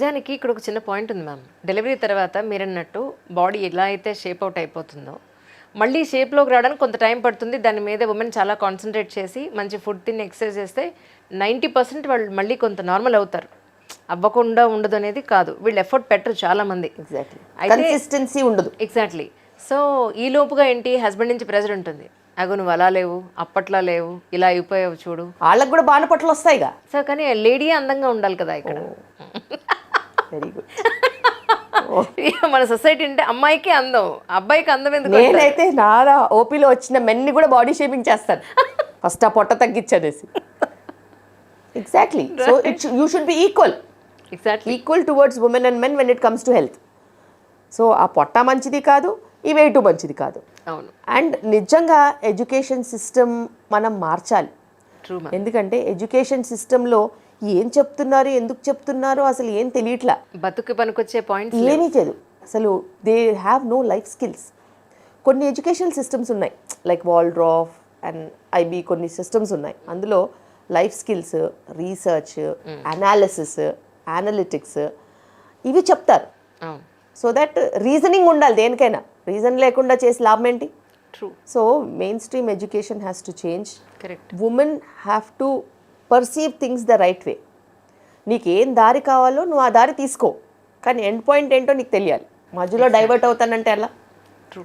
నిజానికి ఇక్కడ ఒక చిన్న పాయింట్ ఉంది మ్యామ్. డెలివరీ తర్వాత మీరన్నట్టు బాడీ ఎలా అయితే షేప్ అవుట్ అయిపోతుందో మళ్ళీ షేప్లోకి రావడానికి కొంత టైం పడుతుంది. దాని మీద ఉమెన్ చాలా కాన్సన్ట్రేట్ చేసి మంచి ఫుడ్ తిని ఎక్సర్సైజ్ చేస్తే 90% వాళ్ళు మళ్ళీ కొంత నార్మల్ అవుతారు. అవ్వకుండా ఉండదు అనేది కాదు, వీళ్ళు ఎఫర్ట్ పెట్టరు చాలామంది. ఎగ్జాక్ట్లీ కన్సిస్టెన్సీ ఉండదు. ఎగ్జాక్ట్లీ. సో ఈ లోపుగా ఏంటి, హస్బెండ్ నుంచి ప్రెజర్ ఉంటుంది. అగో నువ్వు అలా లేవు, అప్పట్లా లేవు, ఇలా అయిపోయావు చూడు. వాళ్ళకి కూడా బాణపట్లు వస్తాయిగా. సో కానీ లేడీ అందంగా ఉండాలి కదా ఇక్కడ. Very good. మన సొసైటీ అంటే అమ్మాయికి అందం, అబ్బాయికి అందం ఎందుకు? నేనైతే నారా ఓపీలో వచ్చిన మెన్ని కూడా బాడీ షేపింగ్ చేస్తాను ఫస్ట్ ఆ పొట్ట తగ్గించనేసి. Exactly. So you should be equal. Exactly equal towards women and men when it comes to health. So ఆ పొట్ట మంచిది కాదు, ఈ వెయిట్ మంచిది కాదు. అవును. అండ్ నిజంగా ఎడ్యుకేషన్ సిస్టమ్ మనం మార్చాలి. ట్రూ. ఎందుకంటే ఎడ్యుకేషన్ సిస్టంలో ఏం చెప్తున్నారు, ఎందుకు చెప్తున్నారు అసలు ఏం తెలియట్లా. బతుకు పనికొచ్చే పాయింట్ ఏమీ లేదు అసలు. They have no life skills. కొన్ని ఎడ్యుకేషనల్ సిస్టమ్స్ ఉన్నాయి లైక్ వాల్డ్రాఫ్ అండ్ ఐబీ, కొన్ని సిస్టమ్స్ ఉన్నాయి. అందులో life skills, research, analysis, analytics ఇవి చెప్తారు. సో దట్ రీజనింగ్ ఉండాలి దేనికైనా. రీజన్ లేకుండా చేసి లాభం ఏంటి? True. So main stream education has to change. Correct. Women have to perceive things the right way. నీకు ఏం దారి కావాలో నువ్వు ఆ దారి తీసుకో, కానీ ఎండ్ పాయింట్ ఏంటో నీకు తెలియాలి. మధ్యలో డైవర్ట్ అవుతానంటే ఎలా? True.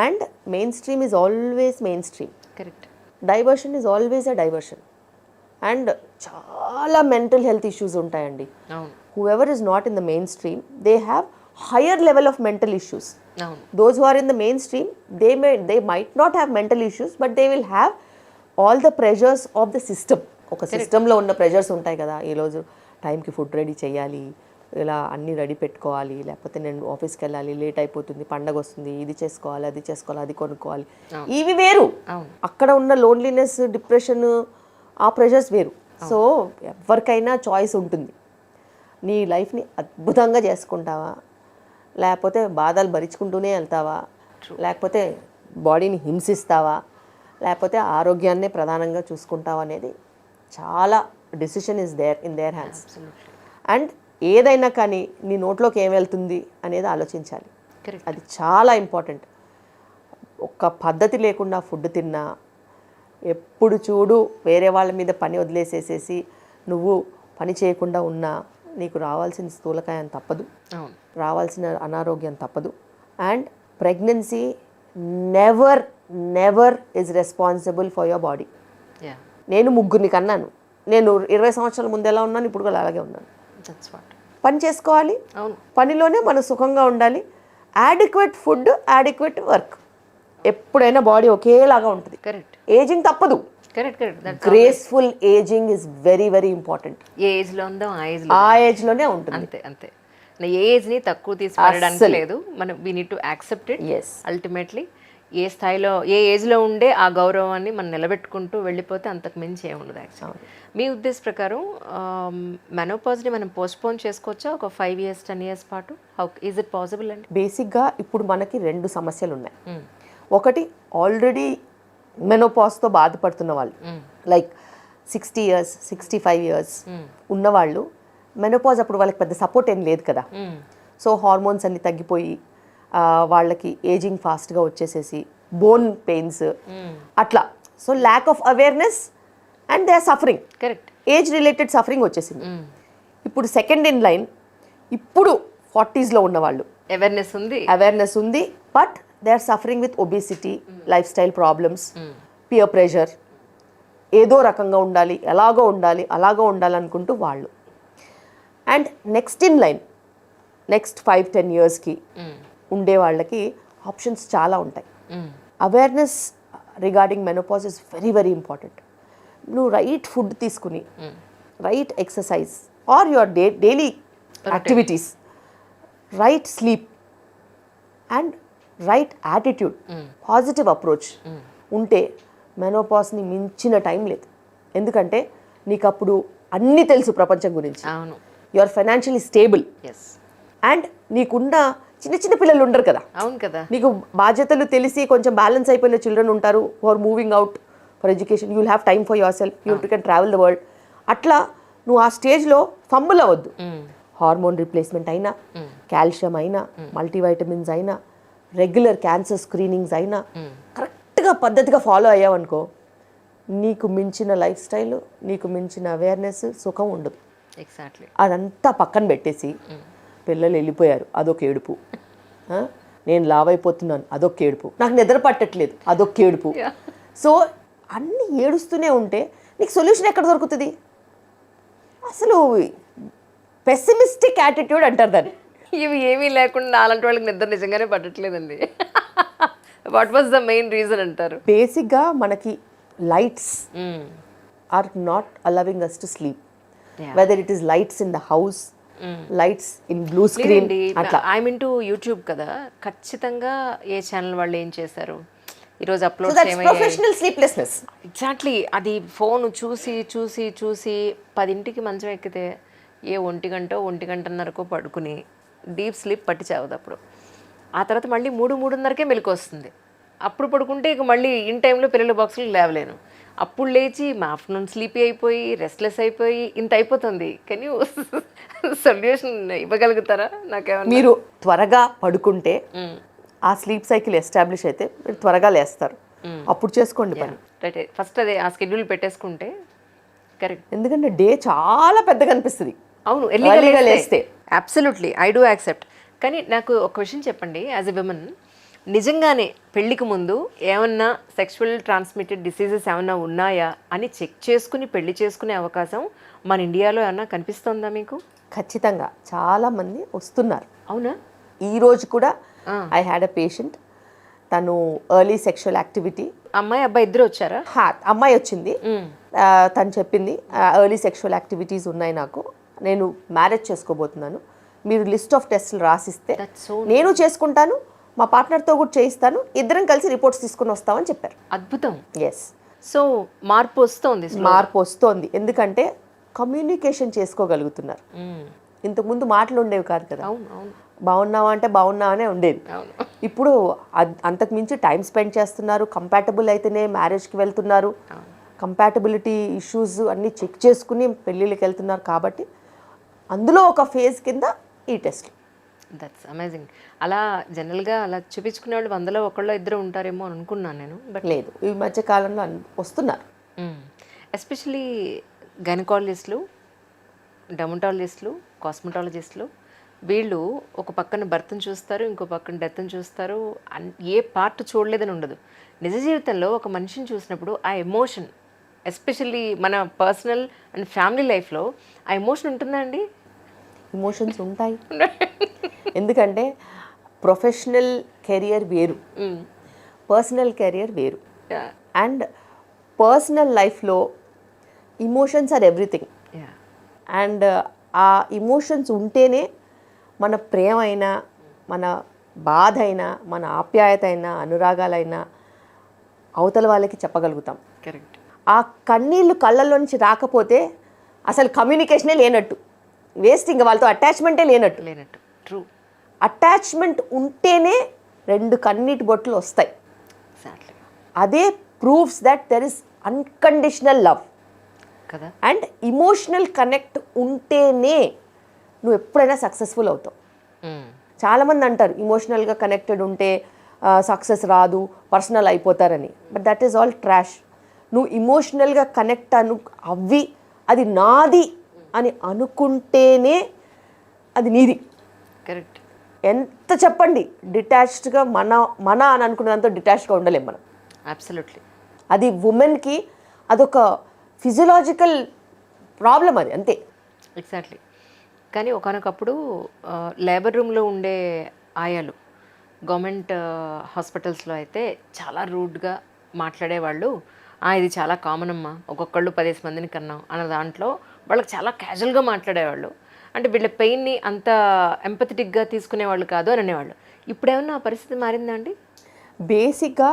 And main stream is always main stream. Correct. Diversion is always a diversion. And చాలా మెంటల్ హెల్త్ ఇష్యూస్ ఉంటాయండి. అవును. Whoever is not in the main stream they have higher level of mental issues. అవును. Those who are in the mainstream, they might not have mental issues, but they will have all the pressures of the system. ఒక సిస్టంలో ఉన్న pressures ఉంటాయి కదా. ఈరోజు టైంకి food ready చేయాలి, ఇలా అన్నీ రెడీ పెట్టుకోవాలి, లేకపోతే నేను ఆఫీస్కి వెళ్ళాలి, లేట్ అయిపోతుంది, పండగ వస్తుంది, ఇది చేసుకోవాలి, అది చేసుకోవాలి, అది కొనుక్కోవాలి. ఇవి వేరు. అక్కడ ఉన్న లోన్లీనెస్, డిప్రెషన్, ఆ ప్రెషర్స్ వేరు. సో ఎవరికైనా చాయిస్ ఉంటుంది. నీ లైఫ్ని అద్భుతంగా చేసుకుంటావా, లేకపోతే బాధలు భరించుకుంటూనే వెళ్తావా, లేకపోతే బాడీని హింసిస్తావా, లేకపోతే ఆరోగ్యాన్నే ప్రధానంగా చూసుకుంటావా అనేది చాలా decision is there in their hands. And ఏదైనా కానీ నీ నోట్లోకి ఏం వెళ్తుంది అనేది ఆలోచించాలి. అది చాలా ఇంపార్టెంట్. ఒక పద్ధతి లేకుండా ఫుడ్ తిన్నా, ఎప్పుడు చూడు వేరే వాళ్ళ మీద పని వదిలేసేసేసి నువ్వు పని చేయకుండా ఉన్నా నీకు రావాల్సిన స్థూలకాయం తప్పదు, రావాల్సిన అనారోగ్యం తప్పదు. And pregnancy never never is responsible for your body. నేను ముగ్గురిని కన్నాను. నేను 20 సంవత్సరాల ముందు ఎలా ఉన్నాను, ఇప్పుడు కూడా అలాగే ఉన్నాను. పని చేసుకోవాలి, పనిలోనే మనం సుఖంగా ఉండాలి. Adequate food, adequate work. ఎప్పుడైనా బాడీ ఒకేలాగా ఉంటుంది. కరెక్ట్. ఏజింగ్ తప్పదు. Correct. Graceful ageing is very very important. ఏ ఏజ్లో ఉందో ఆ ఏజ్లోనే ఉంటుంది. అంతే అంతే. ఏ ఏజ్ని తక్కువ తీసుకెళ్ళడానికి లేదు. మనం we need to accept it. Ultimately ఏ స్థాయిలో, ఏ ఏజ్లో ఉండే ఆ గౌరవాన్ని మనం నిలబెట్టుకుంటూ వెళ్ళిపోతే అంతకు మించి ఏముండదు. యాక్చువల్లీ మీ ఉద్దేశ ప్రకారం మెనోపాజ్ని మనం పోస్ట్పోన్ చేసుకోవచ్చా ఒక 5 years 10 years పాటు? హౌ ఈజ్ ఇట్ పాసిబుల్ అండి? బేసిక్గా ఇప్పుడు మనకి 2 సమస్యలు ఉన్నాయి. ఒకటి ఆల్రెడీ మెనోపాజ్తో బాధపడుతున్న వాళ్ళు, లైక్ 60 years 65 years ఉన్నవాళ్ళు. మెనోపాజ్ అప్పుడు వాళ్ళకి పెద్ద సపోర్ట్ ఏం లేదు కదా. సో హార్మోన్స్ అన్ని తగ్గిపోయి వాళ్ళకి ఏజింగ్ ఫాస్ట్గా వచ్చేసేసి బోన్ పెయిన్స్ అట్లా. So lack of awareness and they are suffering. Correct. Age related suffering వచ్చేసింది. ఇప్పుడు సెకండ్ ఇన్ లైన్ ఇప్పుడు 40s ఉన్నవాళ్ళు అవేర్నెస్ ఉంది, but they are suffering with obesity, lifestyle problems, peer pressure, ఏదో రకంగా ఉండాలి, అలాగో ఉండాలి అనుకుంటూ వాళ్ళు. And next in line next 5-10 yearsకి ఉండే వాళ్ళకి ఆప్షన్స్ చాలా ఉంటాయి. Awareness regarding menopause is very very important. నువ్వు రైట్ ఫుడ్ తీసుకుని, right exercise or your daily activities, right sleep and right attitude, positive approach ఉంటే మెనోపాజ్ని మించిన టైం లేదు. ఎందుకంటే నీకు అప్పుడు అన్నీ తెలుసు ప్రపంచం గురించి. You are financially stable. And నీకున్న చిన్న చిన్న పిల్లలు ఉండరు కదా. అవును కదా. నీకు బాధ్యతలు తెలిసి కొంచెం బ్యాలెన్స్ అయిపోయిన చిల్డ్రన్ ఉంటారు who are moving out for education. You will have time for yourself. You can travel the world. అట్లా నువ్వు ఆ స్టేజ్లో ఫంబుల్ అవ్వద్దు. హార్మోన్ రీప్లేస్మెంట్ అయినా, కాల్షియం అయినా, మల్టీవైటమిన్స్ అయినా, రెగ్యులర్ క్యాన్సర్ స్క్రీనింగ్స్ అయినా కరెక్ట్గా పద్ధతిగా ఫాలో అయ్యావనుకో, నీకు మించిన లైఫ్ స్టైల్, నీకు మించిన అవేర్నెస్, సుఖం ఉండదు. ఎగ్జాక్ట్లీ. అదంతా పక్కన పెట్టేసి పిల్లలు వెళ్ళిపోయారు, అదొక ఏడుపు. నేను లావైపోతున్నాను, అదొక ఏడుపు. నాకు నిద్ర పట్టట్లేదు, అదొక ఏడుపు. సో అన్నీ ఏడుస్తూనే ఉంటే నీకు సొల్యూషన్ ఎక్కడ దొరుకుతుంది? అసలు పెసిమిస్టిక్ యాటిట్యూడ్ అంటారు దాన్ని. ఇవి ఏమీ లేకుండా అలాంటి వాళ్ళకి నిద్ర నిజంగానే పట్టట్లేదండి. What was the main reason అంటారు? బేసిక్గా మనకి lights are not allowing us to sleep. Whether it is lights in the house, lights in blue screen. I mean to YouTube కదా, ఖచ్చితంగా ఏ ఛానల్ వాళ్ళు ఏం చేశారు, ఈరోజు అప్లోడ్ ప్రొఫెషనల్ స్లీప్లెస్నెస్. ఎగ్జాక్ట్లీ. అది ఫోన్ చూసి చూసి చూసి 10ంటికి మంచం ఎక్కితే ఏ 1 గంటన్నరకో పడుకుని డీప్ స్లీప్ పట్టి చావదు అప్పుడు. ఆ తర్వాత మళ్ళీ 3-3:30కే మెలకు వస్తుంది. అప్పుడు పడుకుంటే ఇక మళ్ళీ ఇన్ టైంలో పిల్లల బాక్సులు లేవలేను. అప్పుడు లేచి మా ఆఫ్టర్నూన్ స్లీపీ అయిపోయి, రెస్ట్లెస్ అయిపోయి, ఇంత అయిపోతుంది. కెన్ యూ సొల్యూషన్ ఇవ్వగలుగుతారా నాకేమన్నా? మీరు త్వరగా పడుకుంటే ఆ స్లీప్ సైకిల్ ఎస్టాబ్లిష్ అయితే మీరు త్వరగా లేస్తారు. అప్పుడు చేసుకోండి పని. ఫస్ట్ అదే ఆ స్కెడ్యూల్ పెట్టేసుకుంటే కరెక్ట్. ఎందుకంటే డే చాలా పెద్దగా అనిపిస్తుంది. అవును, ఎర్లీగా లేస్తే. Absolutely, I do accept. కానీ నాకు ఒక క్వశ్చన్ చెప్పండి, యాజ్ ఎ విమెన్, నిజంగానే పెళ్ళికి ముందు ఏమన్నా సెక్షువల్ ట్రాన్స్మిటెడ్ డిసీజెస్ ఏమన్నా ఉన్నాయా అని చెక్ చేసుకుని పెళ్లి చేసుకునే అవకాశం మన ఇండియాలో ఏమన్నా కనిపిస్తుందా మీకు? ఖచ్చితంగా చాలా మంది వస్తున్నారు. అవునా? ఈ రోజు కూడా ఐ హ్యాడ్ అ పేషెంట్, తను ఎర్లీ సెక్షువల్ యాక్టివిటీ. అమ్మాయి అబ్బాయి ఇద్దరు వచ్చారా? అమ్మాయి వచ్చింది. తను చెప్పింది ఎర్లీ సెక్షువల్ యాక్టివిటీస్ ఉన్నాయి, నాకు, నేను మ్యారేజ్ చేసుకోబోతున్నాను, మీరు లిస్ట్ ఆఫ్ టెస్ట్లు రాసిస్తే నేను చేసుకుంటాను, మా పార్ట్నర్తో కూడా చేయిస్తాను, ఇద్దరం కలిసి రిపోర్ట్స్ తీసుకుని వస్తామని చెప్పారు. అద్భుతం. ఎస్. సో మార్పు వస్తోంది. ఎందుకంటే కమ్యూనికేషన్ చేసుకోగలుగుతున్నారు. ఇంతకుముందు మాటలు ఉండేవి కాదు కదా. బాగున్నావా అంటే బాగున్నావనే ఉండేది. ఇప్పుడు అంతకుమించి టైం స్పెండ్ చేస్తున్నారు, కంపాటబుల్ అయితేనే మ్యారేజ్కి వెళ్తున్నారు, కంపాటబిలిటీ ఇష్యూస్ అన్నీ చెక్ చేసుకుని పెళ్ళిళ్ళకి వెళ్తున్నారు. కాబట్టి అందులో ఒక ఫేజ్ కింద ఈ టెస్ట్. That's amazing. అలా జనరల్గా అలా చూపించుకునే వాళ్ళు 100లో 1-2 ఉంటారేమో అని అనుకున్నాను నేను. బట్ లేదు, ఈ మధ్య కాలంలో వస్తున్నారు. ఎస్పెషలీ గైనకాలజిస్టులు, డెమటాలజిస్టులు, కాస్మెటాలజిస్టులు, వీళ్ళు ఒక పక్కన బర్త్ని చూస్తారు, ఇంకో పక్కన డెత్ని చూస్తారు. ఏ పార్ట్ చూడలేదని ఉండదు. నిజ జీవితంలో ఒక మనిషిని చూసినప్పుడు ఆ ఎమోషన్, ఎస్పెషల్లీ మన పర్సనల్ అండ్ ఫ్యామిలీ లైఫ్లో ఆ ఎమోషన్ ఉంటుందా అండి? ఎమోషన్స్ ఉంటాయి. ఎందుకంటే ప్రొఫెషనల్ కెరియర్ వేరు, పర్సనల్ కెరియర్ వేరు. అండ్ పర్సనల్ లైఫ్లో ఇమోషన్స్ ఆర్ ఎవ్రీథింగ్. అండ్ ఆ ఇమోషన్స్ ఉంటేనే మన ప్రేమ అయినా, మన బాధ అయినా, మన ఆప్యాయత అయినా, అనురాగాలైనా అవతల వాళ్ళకి చెప్పగలుగుతాం. కరెక్ట్. ఆ కన్నీళ్ళు కళ్ళల్లో నుంచి రాకపోతే అసలు కమ్యూనికేషనే లేనట్టు, వేస్ట్. ఇంకా వాళ్ళతో అటాచ్మెంటే లేనట్టు. ట్రూ. అటాచ్మెంట్ ఉంటేనే 2 కన్నీటి బొట్లు వస్తాయి. అదే proofs that there is unconditional love కదా. అండ్ ఇమోషనల్ కనెక్ట్ ఉంటేనే నువ్వు ఎప్పుడైనా సక్సెస్ఫుల్ అవుతావు. చాలామంది అంటారు ఇమోషనల్గా కనెక్టెడ్ ఉంటే సక్సెస్ రాదు, పర్సనల్ అయిపోతారని. But that is all trash. నువ్వు ఇమోషనల్గా కనెక్ట్ అవ్వి అది నాది అని అనుకుంటేనే అది నీది. కరెక్ట్. ఎంత చెప్పండి, డిటాచ్డ్గా మన అని అనుకున్నంత డిటాచ్డ్గా ఉండలేం మనం. అబ్సల్యూట్లీ. అది ఉమెన్కి అదొక ఫిజియలాజికల్ ప్రాబ్లం, అది అంతే. ఎగ్జాక్ట్లీ. కానీ ఒకనొకప్పుడు లేబర్ రూమ్లో ఉండే ఆయాలు గవర్నమెంట్ హాస్పిటల్స్లో అయితే చాలా రూడ్గా మాట్లాడేవాళ్ళు. ఇది చాలా కామన్ అమ్మా, ఒక్కొక్కళ్ళు 10 మందిని కన్నాం అన్న దాంట్లో వాళ్ళకి చాలా క్యాజువల్గా మాట్లాడేవాళ్ళు. అంటే వీళ్ళ పెయిన్ని అంత ఎంపథెటిక్గా తీసుకునేవాళ్ళు కాదు అని అనేవాళ్ళు. ఇప్పుడేమన్నా ఆ పరిస్థితి మారిందా అండి? బేసిక్గా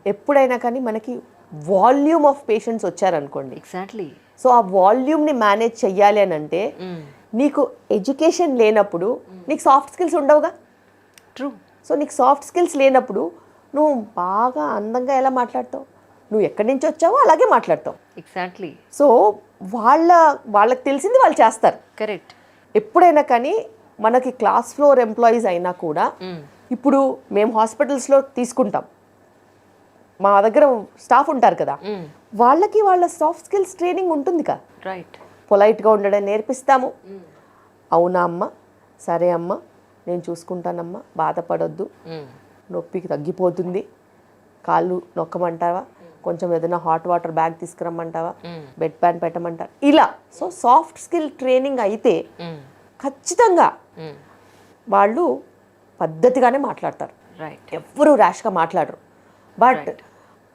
ఎప్పుడైనా కానీ మనకి వాల్యూమ్ ఆఫ్ పేషెంట్స్ వచ్చారనుకోండి. ఎగ్జాక్ట్లీ. సో ఆ వాల్యూమ్ని మేనేజ్ చెయ్యాలి అని అంటే నీకు ఎడ్యుకేషన్ లేనప్పుడు నీకు సాఫ్ట్ స్కిల్స్ ఉండవుగా. ట్రూ. సో నీకు సాఫ్ట్ స్కిల్స్ లేనప్పుడు నువ్వు బాగా అందంగా ఎలా మాట్లాడతావు? నువ్వు ఎక్కడి నుంచి వచ్చావో అలాగే మాట్లాడతావు. ఎగ్జాక్ట్లీ. సో వాళ్ళకి తెలిసింది వాళ్ళు చేస్తారు. కరెక్ట్. ఎప్పుడైనా కానీ మనకి క్లాస్ ఫ్లోర్ ఎంప్లాయీస్ అయినా కూడా ఇప్పుడు మేము హాస్పిటల్స్లో తీసుకుంటాం, మా దగ్గర స్టాఫ్ ఉంటారు కదా, వాళ్ళకి వాళ్ళ సాఫ్ట్ స్కిల్స్ ట్రైనింగ్ ఉంటుంది కదా. రైట్. పొలైట్గా ఉండడం నేర్పిస్తాము. అవునా అమ్మ, సరే అమ్మ, నేను చూసుకుంటానమ్మా, బాధపడొద్దు, నొప్పికి తగ్గిపోతుంది, కాళ్ళు నొక్కమంటావా, కొంచెం ఏదైనా హాట్ వాటర్ బ్యాగ్ తీసుకురమ్మంటావా, బెడ్ ప్యాన్ పెట్టమంటారా, ఇలా. సో సాఫ్ట్ స్కిల్ ట్రైనింగ్ అయితే ఖచ్చితంగా వాళ్ళు పద్ధతిగానే మాట్లాడతారు, ఎవ్వరూ ర్యాష్గా మాట్లాడరు. బట్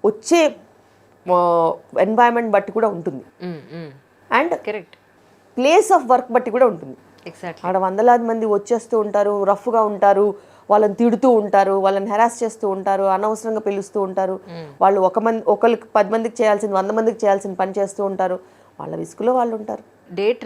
వచ్చే ఎన్వైరన్మెంట్ బట్టి కూడా ఉంటుంది, and correct place of work బట్టి కూడా ఉంటుంది. ఎగ్జాక్ట్లీ. ఆడ వందలాది మంది వచ్చేస్తూ ఉంటారు, రఫ్గా ఉంటారు, వాళ్ళని తిడుతూ ఉంటారు, వాళ్ళని హెరాస్ చేస్తూ ఉంటారు, అనవసరంగా పిలుస్తూ ఉంటారు. వాళ్ళు ఒకరికి 10 మందికి చేయాల్సింది 100 మందికి చేయాల్సిన పని చేస్తూ ఉంటారు. వాళ్ళ విసుగులో వాళ్ళు ఉంటారు. డేట్